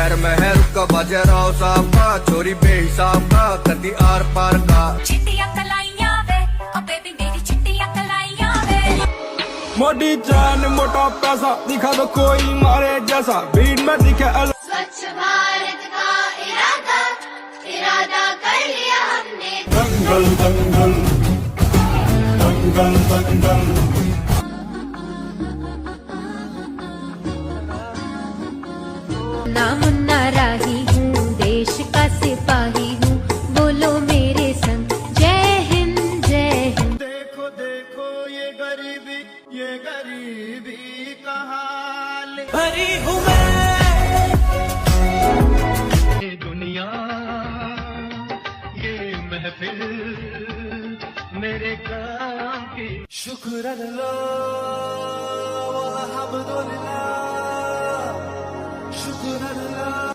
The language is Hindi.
शहर महल का बाजाराव साहब का चोरी बेहिसाब का कदी आर पार का चिट्टियां कलाइयां वे अबे भी मेरी चिट्टियां कलाइयां वे मोटी जान मोटा पैसा दिखा दो कोई मारे जैसा भीड़ में दिखे स्वच्छ भारत का इरादा इरादा कर लिया हमने दंगल दंगल दंगल दंगल ना मुन्ना राही हूँ देश का सिपाही हूँ बोलो मेरे संग जय हिंद जय हिंद। देखो देखो ये गरीबी का हाल भरी हूँ मैं ये दुनिया ये महफिल मेरे काम की शुक्र अल्लाह शुक्र अल्लाह